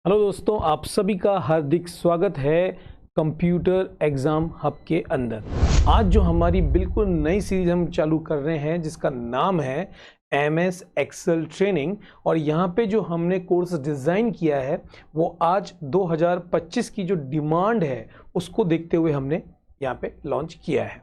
Hello दोस्तों, आप सभी का हार्दिक स्वागत है कंप्यूटर एग्ज़ाम हब के अंदर। आज जो हमारी बिल्कुल नई सीरीज हम चालू कर रहे हैं जिसका नाम है MS एक्सेल ट्रेनिंग, और यहाँ पे जो हमने कोर्स डिज़ाइन किया है वो आज 2025 की जो डिमांड है उसको देखते हुए हमने यहाँ पे लॉन्च किया है।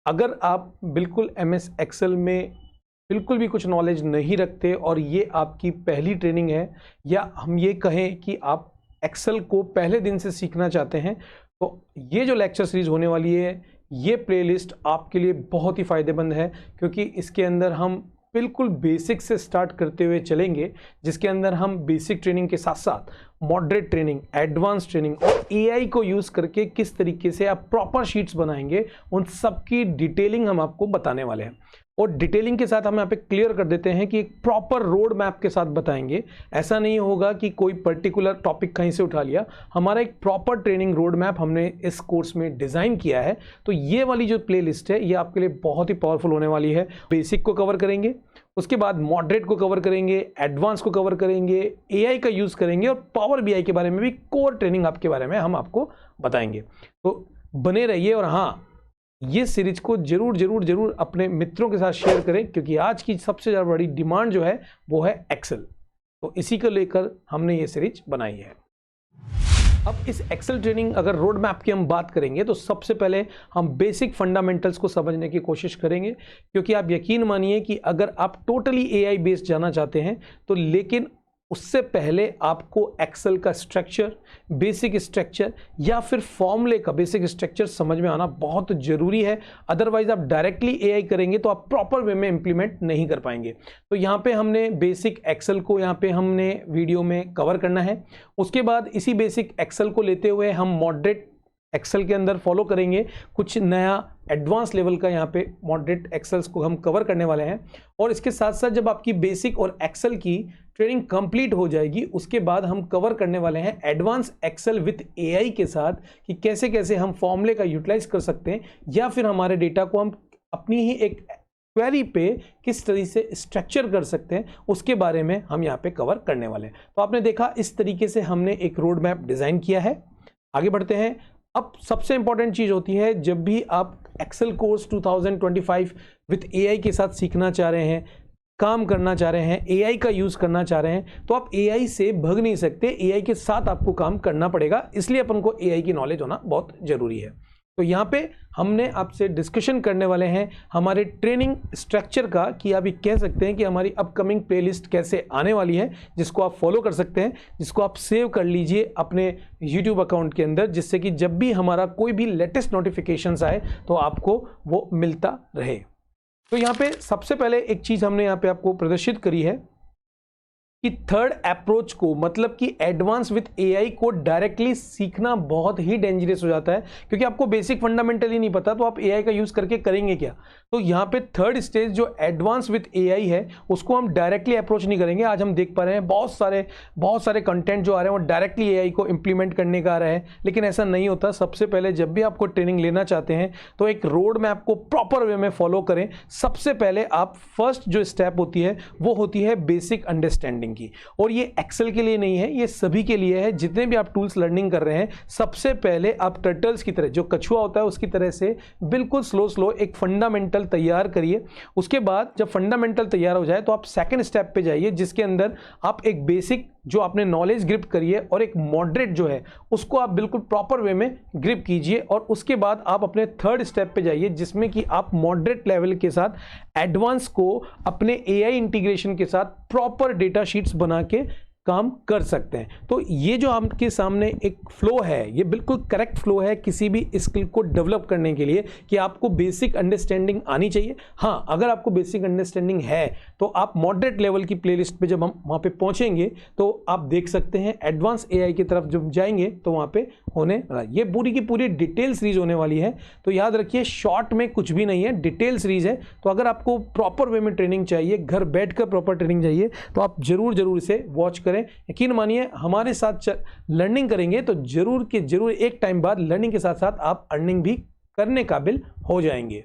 अगर आप बिल्कुल MS एक्सेल में बिल्कुल भी कुछ नॉलेज नहीं रखते और ये आपकी पहली ट्रेनिंग है, या हम ये कहें कि आप एक्सेल को पहले दिन से सीखना चाहते हैं, तो ये जो लेक्चर सीरीज होने वाली है ये प्लेलिस्ट आपके लिए बहुत ही फ़ायदेमंद है, क्योंकि इसके अंदर हम बिल्कुल बेसिक से स्टार्ट करते हुए चलेंगे, जिसके अंदर हम बेसिक ट्रेनिंग के साथ साथ मॉडरेट ट्रेनिंग, एडवांस ट्रेनिंग और AI को यूज़ करके किस तरीके से आप प्रॉपर शीट्स बनाएंगे उन सब की डिटेलिंग हम आपको बताने वाले हैं। और डिटेलिंग के साथ हम यहाँ पे क्लियर कर देते हैं कि एक प्रॉपर रोड मैप के साथ बताएंगे। ऐसा नहीं होगा कि कोई पर्टिकुलर टॉपिक कहीं से उठा लिया, हमारा एक प्रॉपर ट्रेनिंग रोड मैप हमने इस कोर्स में डिज़ाइन किया है। तो ये वाली जो प्लेलिस्ट है ये आपके लिए बहुत ही पावरफुल होने वाली है। बेसिक को कवर करेंगे, उसके बाद मॉडरेट को कवर करेंगे, एडवांस को कवर करेंगे, AI का यूज़ करेंगे और पावर BI के बारे में भी कोर ट्रेनिंग आपके बारे में हम आपको बताएंगे। तो बने रहिए, और हाँ, ये सीरीज को जरूर अपने मित्रों के साथ शेयर करें, क्योंकि आज की सबसे ज़्यादा बड़ी डिमांड जो है वो है एक्सेल। तो इसी को लेकर हमने ये सीरीज बनाई है। अब इस एक्सेल ट्रेनिंग अगर रोड मैप की हम बात करेंगे तो सबसे पहले हम बेसिक फंडामेंटल्स को समझने की कोशिश करेंगे, क्योंकि आप यकीन मानिए कि अगर आप टोटली AI बेस्ड जाना चाहते हैं तो लेकिन उससे पहले आपको एक्सेल का स्ट्रक्चर, बेसिक स्ट्रक्चर या फिर फॉर्मूले का बेसिक स्ट्रक्चर समझ में आना बहुत ज़रूरी है। अदरवाइज आप डायरेक्टली AI करेंगे तो आप प्रॉपर वे में इंप्लीमेंट नहीं कर पाएंगे। तो यहाँ पे हमने बेसिक एक्सेल को यहाँ पे हमने वीडियो में कवर करना है। उसके बाद इसी बेसिक एक्सेल को लेते हुए हम मॉडरेट एक्सेल के अंदर फॉलो करेंगे, कुछ नया एडवांस लेवल का यहाँ पे मॉडरेट एक्सेल्स को हम कवर करने वाले हैं। और इसके साथ साथ जब आपकी बेसिक और एक्सेल की ट्रेनिंग कंप्लीट हो जाएगी उसके बाद हम कवर करने वाले हैं एडवांस एक्सेल विथ AI के साथ, कि कैसे कैसे हम फॉर्मूले का यूटिलाइज कर सकते हैं या फिर हमारे डेटा को हम अपनी ही एक क्वेरी पे किस तरह से स्ट्रक्चर कर सकते हैं, उसके बारे में हम यहाँ पे कवर करने वाले हैं। तो आपने देखा इस तरीके से हमने एक रोड मैप डिज़ाइन किया है। आगे बढ़ते हैं। अब सबसे इंपॉर्टेंट चीज़ होती है, जब भी आप एक्सेल कोर्स 2025 विथ AI के साथ सीखना चाह रहे हैं, काम करना चाह रहे हैं, AI का यूज़ करना चाह रहे हैं, तो आप AI से भाग नहीं सकते, AI के साथ आपको काम करना पड़ेगा। इसलिए अपन को AI की नॉलेज होना बहुत ज़रूरी है। तो यहाँ पे हमने आपसे डिस्कशन करने वाले हैं हमारे ट्रेनिंग स्ट्रक्चर का, कि आप ये कह सकते हैं कि हमारी अपकमिंग प्लेलिस्ट कैसे आने वाली है, जिसको आप फॉलो कर सकते हैं, जिसको आप सेव कर लीजिए अपने YouTube अकाउंट के अंदर, जिससे कि जब भी हमारा कोई भी लेटेस्ट नोटिफिकेशंस आए तो आपको वो मिलता रहे। तो यहाँ पे सबसे पहले एक चीज़ हमने यहाँ पे आपको प्रदर्शित करी है कि थर्ड अप्रोच को, मतलब कि एडवांस विथ AI को डायरेक्टली सीखना बहुत ही डेंजरस हो जाता है, क्योंकि आपको बेसिक फंडामेंटल ही नहीं पता तो आप AI का यूज़ करके करेंगे क्या। तो यहाँ पे थर्ड स्टेज जो एडवांस विथ AI है उसको हम डायरेक्टली अप्रोच नहीं करेंगे। आज हम देख पा रहे हैं बहुत सारे कंटेंट जो आ रहे हैं वो डायरेक्टली AI को इंप्लीमेंट करने का आ रहा है, लेकिन ऐसा नहीं होता। सबसे पहले जब भी आपको ट्रेनिंग लेना चाहते हैं तो एक रोड मैप को प्रॉपर वे में फॉलो करें। सबसे पहले आप फर्स्ट जो स्टेप होती है वो होती है बेसिक अंडरस्टैंडिंग की, और ये एक्सेल के लिए नहीं है, ये सभी के लिए है। जितने भी आप टूल्स लर्निंग कर रहे हैं, सबसे पहले आप टर्टल्स की तरह, जो कछुआ होता है उसकी तरह से बिल्कुल स्लो एक फंडामेंटल तैयार करिए। उसके बाद जब फंडामेंटल तैयार हो जाए तो आप सेकंड स्टेप पे जाइए, जिसके अंदर आप एक बेसिक जो आपने नॉलेज ग्रिप करिए और एक मॉडरेट जो है उसको आप बिल्कुल प्रॉपर वे में ग्रिप कीजिए। और उसके बाद आप अपने थर्ड स्टेप पे जाइए, जिसमें कि आप मॉडरेट लेवल के साथ एडवांस को अपने AI इंटीग्रेशन के साथ प्रॉपर डेटा शीट्स बना के काम कर सकते हैं। तो ये जो आपके सामने एक फ्लो है, ये बिल्कुल करेक्ट फ्लो है किसी भी स्किल को डेवलप करने के लिए, कि आपको बेसिक अंडरस्टैंडिंग आनी चाहिए। हाँ, अगर आपको बेसिक अंडरस्टैंडिंग है तो आप मॉडरेट लेवल की प्लेलिस्ट पे जब हम वहाँ पे पहुँचेंगे तो आप देख सकते हैं एडवांस AI की तरफ जब जाएंगे तो वहाँ पे होने वाला, ये पूरी की पूरी डिटेल सीरीज होने वाली है। तो याद रखिए, शॉर्ट में कुछ भी नहीं है, डिटेल सीरीज है। तो अगर आपको प्रॉपर वे में ट्रेनिंग चाहिए, घर बैठ कर प्रॉपर ट्रेनिंग चाहिए, तो आप जरूर इसे वॉच करें। यकीन मानिए, हमारे साथ लर्निंग करेंगे तो जरूर एक टाइम बाद लर्निंग के साथ साथ आप अर्निंग भी करने काबिल हो जाएंगे।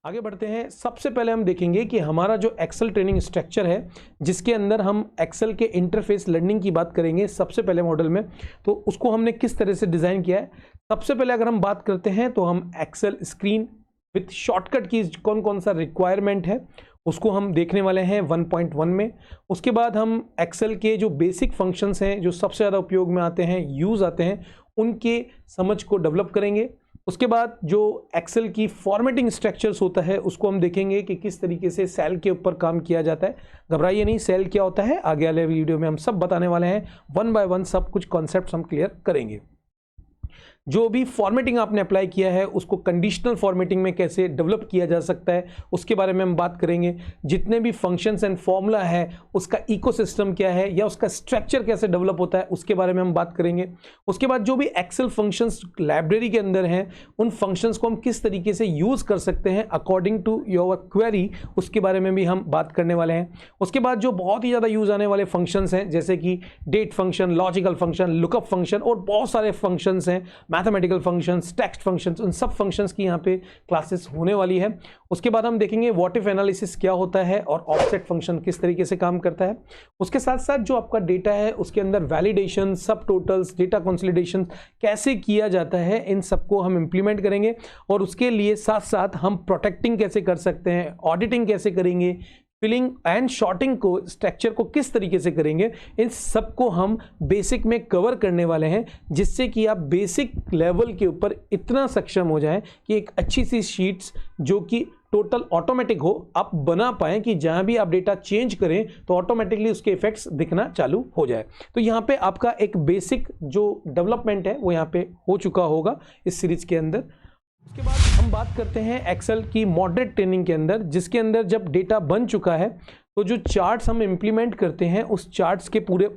आगे बढ़ते हैं। सबसे पहले हम देखेंगे कि हमारा जो एक्सेल ट्रेनिंग स्ट्रक्चर है, जिसके अंदर हम एक्सेल के इंटरफेस लर्निंग की बात करेंगे सबसे पहले मॉडल में, तो उसको हमने किस तरह से डिज़ाइन किया है। सबसे पहले अगर हम बात करते हैं तो हम एक्सेल स्क्रीन विथ शॉर्टकट की कौन कौन सा रिक्वायरमेंट है उसको हम देखने वाले हैं 1.1 में। उसके बाद हम एक्सेल के जो बेसिक फंक्शंस हैं जो सबसे ज़्यादा उपयोग में आते हैं, यूज़ आते हैं, उनके समझ को डेवलप करेंगे। उसके बाद जो एक्सेल की फॉर्मेटिंग स्ट्रक्चर्स होता है उसको हम देखेंगे कि किस तरीके से सेल के ऊपर काम किया जाता है। घबराइए नहीं, सेल क्या होता है आगे वाले वीडियो में हम सब बताने वाले हैं, 1 बाय 1 सब कुछ कॉन्सेप्ट्स हम क्लियर करेंगे। जो भी फॉर्मेटिंग आपने अप्लाई किया है उसको कंडीशनल फॉर्मेटिंग में कैसे डेवलप किया जा सकता है उसके बारे में हम बात करेंगे। जितने भी फंक्शंस एंड फॉर्मूला है उसका इकोसिस्टम क्या है या उसका स्ट्रक्चर कैसे डेवलप होता है उसके बारे में हम बात करेंगे। उसके बाद जो भी एक्सेल फंक्शंस लाइब्रेरी के अंदर हैं उन फंक्शंस को हम किस तरीके से यूज़ कर सकते हैं अकॉर्डिंग टू योर क्वेरी, उसके बारे में भी हम बात करने वाले हैं। उसके बाद जो बहुत ही ज़्यादा यूज़ आने वाले फंक्शंस हैं जैसे कि date function, logical function, lookup function और बहुत सारे फंक्शंस हैं, मैथमेटिकल फंक्शंस, टेक्स्ट फंक्शंस, उन सब फंक्शंस की यहाँ पे क्लासेस होने वाली है। उसके बाद हम देखेंगे व्हाट इफ एनालिसिस क्या होता है और ऑफसेट फंक्शन किस तरीके से काम करता है। उसके साथ साथ जो आपका डेटा है उसके अंदर वैलिडेशन, सब टोटल्स, डेटा कंसोलिडेशन कैसे किया जाता है, इन सबको हम इंप्लीमेंट करेंगे। और उसके लिए साथ साथ हम प्रोटेक्टिंग कैसे कर सकते हैं, ऑडिटिंग कैसे करेंगे, फिलिंग एंड शॉर्टिंग को, स्ट्रक्चर को किस तरीके से करेंगे, इन सबको हम बेसिक में कवर करने वाले हैं, जिससे कि आप बेसिक लेवल के ऊपर इतना सक्षम हो जाएं कि एक अच्छी सी शीट्स जो कि टोटल ऑटोमेटिक हो आप बना पाएं कि जहां भी आप डेटा चेंज करें तो ऑटोमेटिकली उसके इफेक्ट्स दिखना चालू हो जाए। तो यहां पे आपका एक बेसिक जो डेवलपमेंट है वो यहां पे हो चुका होगा इस सीरीज के अंदर। उसके बाद हम बात करते हैं एक्सेल की मॉडरेट ट्रेनिंग के अंदर, जिसके अंदर जब डेटा बन चुका है तो जो चार्ट्स हम इंप्लीमेंट करते हैं उस चार्ट्स के पूरे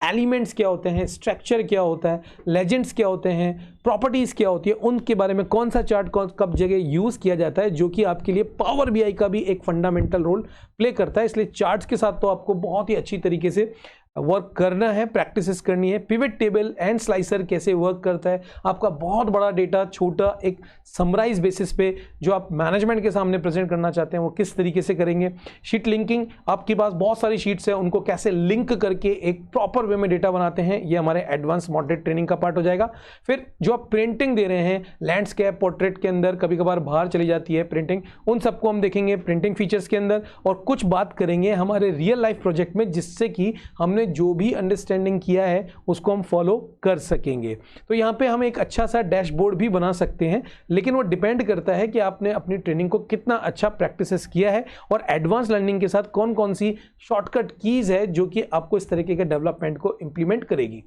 एलिमेंट्स क्या होते हैं, स्ट्रक्चर क्या होता है, लेजेंड्स क्या होते हैं, प्रॉपर्टीज़ क्या होती है, उनके बारे में कौन सा चार्ट कब जगह यूज़ किया जाता है, जो कि आपके लिए पावर बीआई का भी एक फंडामेंटल रोल प्ले करता है। इसलिए चार्ट्स के साथ तो आपको बहुत ही अच्छी तरीके से वर्क करना है, प्रैक्टिसेस करनी है। पिवट टेबल एंड स्लाइसर कैसे वर्क करता है, आपका बहुत बड़ा डेटा छोटा एक समराइज बेसिस पे जो आप मैनेजमेंट के सामने प्रेजेंट करना चाहते हैं वो किस तरीके से करेंगे। शीट लिंकिंग, आपके पास बहुत सारी शीट्स हैं उनको कैसे लिंक करके एक प्रॉपर वे में डेटा बनाते हैं, ये हमारे एडवांस मॉडरेट ट्रेनिंग का पार्ट हो जाएगा। फिर जो आप प्रिंटिंग दे रहे हैं लैंडस्केप, पोर्ट्रेट के अंदर कभी कभार बाहर चली जाती है प्रिंटिंग, उन सबको हम देखेंगे प्रिंटिंग फीचर्स के अंदर। और कुछ बात करेंगे हमारे रियल लाइफ प्रोजेक्ट में, जिससे कि हमने जो भी अंडरस्टैंडिंग किया है उसको हम फॉलो कर सकेंगे। तो यहां पे हम एक अच्छा सा डैशबोर्ड भी बना सकते हैं, लेकिन वो डिपेंड करता है कि आपने अपनी ट्रेनिंग को कितना अच्छा प्रैक्टिसेस किया है और एडवांस लर्निंग के साथ कौन कौन सी शॉर्टकट कीज है जो कि आपको इस तरीके के डेवलपमेंट को इंप्लीमेंट करेगी।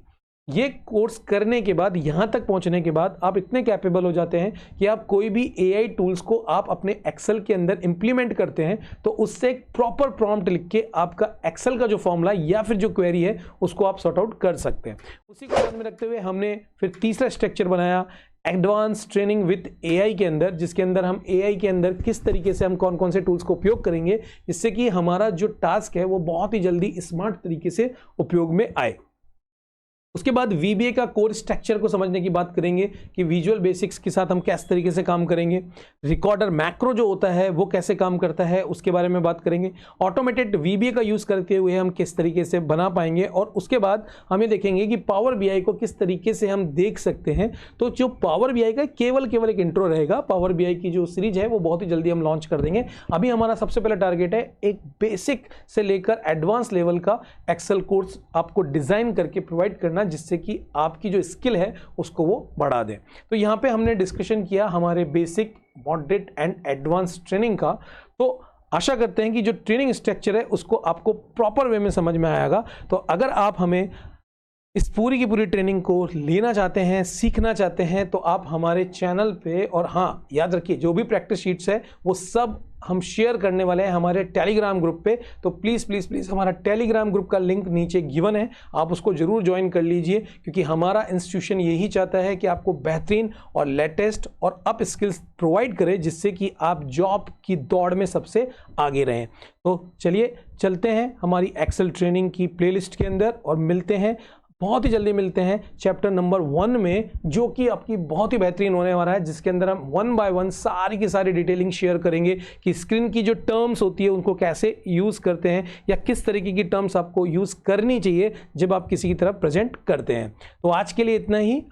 ये कोर्स करने के बाद, यहां तक पहुंचने के बाद आप इतने कैपेबल हो जाते हैं कि आप कोई भी एआई टूल्स को आप अपने एक्सेल के अंदर इंप्लीमेंट करते हैं तो उससे एक प्रॉपर प्रॉम्प्ट लिख के आपका एक्सेल का जो फॉर्मूला या फिर जो क्वेरी है उसको आप सॉर्ट आउट कर सकते हैं। उसी को ध्यान में रखते हुए हमने फिर तीसरा स्ट्रक्चर बनाया एडवांस ट्रेनिंग विद एआई के अंदर, जिसके अंदर हम एआई के अंदर किस तरीके से हम कौन कौन से टूल्स को उपयोग करेंगे जिससे कि हमारा जो टास्क है वो बहुत ही जल्दी स्मार्ट तरीके से उपयोग में आए। उसके बाद VBA का कोर स्ट्रक्चर को समझने की बात करेंगे कि विजुअल बेसिक्स के साथ हम किस तरीके से काम करेंगे। रिकॉर्डर मैक्रो जो होता है वो कैसे काम करता है उसके बारे में बात करेंगे। ऑटोमेटेड VBA का यूज़ करते हुए हम किस तरीके से बना पाएंगे। और उसके बाद हमें देखेंगे कि पावर BI को किस तरीके से हम देख सकते हैं। तो जो पावर BI का केवल एक इंट्रो रहेगा, पावर BI की जो सीरीज है वो बहुत ही जल्दी हम लॉन्च कर देंगे। अभी हमारा सबसे पहला टारगेट है एक बेसिक से लेकर एडवांस लेवल का एक्सेल कोर्स आपको डिज़ाइन करके प्रोवाइड करना, जिससे कि आपकी जो स्किल है उसको वो बढ़ा दें। तो यहां पे हमने डिस्कशन किया हमारे basic, moderate and advance training का। तो आशा करते हैं कि जो ट्रेनिंग स्ट्रक्चर है उसको आपको प्रॉपर वे में समझ में आएगा। तो अगर आप हमें इस पूरी की पूरी ट्रेनिंग को लेना चाहते हैं, सीखना चाहते हैं, तो आप हमारे चैनल पे, और हाँ याद रखिए जो भी प्रैक्टिस शीट्स है वो सब हम शेयर करने वाले हैं हमारे टेलीग्राम ग्रुप पे। तो प्लीज़ प्लीज़ प्लीज़ हमारा टेलीग्राम ग्रुप का लिंक नीचे गिवन है, आप उसको ज़रूर ज्वाइन कर लीजिए, क्योंकि हमारा इंस्टीट्यूशन यही चाहता है कि आपको बेहतरीन और लेटेस्ट और अप स्किल्स प्रोवाइड करे, जिससे कि आप जॉब की दौड़ में सबसे आगे रहें। तो चलिए चलते हैं हमारी एक्सेल ट्रेनिंग की प्लेलिस्ट के अंदर और मिलते हैं बहुत ही जल्दी मिलते हैं चैप्टर नंबर 1 में, जो कि आपकी बहुत ही बेहतरीन होने वाला है, जिसके अंदर हम 1 बाय 1 सारी की सारी डिटेलिंग शेयर करेंगे कि स्क्रीन की जो टर्म्स होती है उनको कैसे यूज़ करते हैं या किस तरीके की टर्म्स आपको यूज़ करनी चाहिए जब आप किसी की तरफ प्रेजेंट करते हैं। तो आज के लिए इतना ही।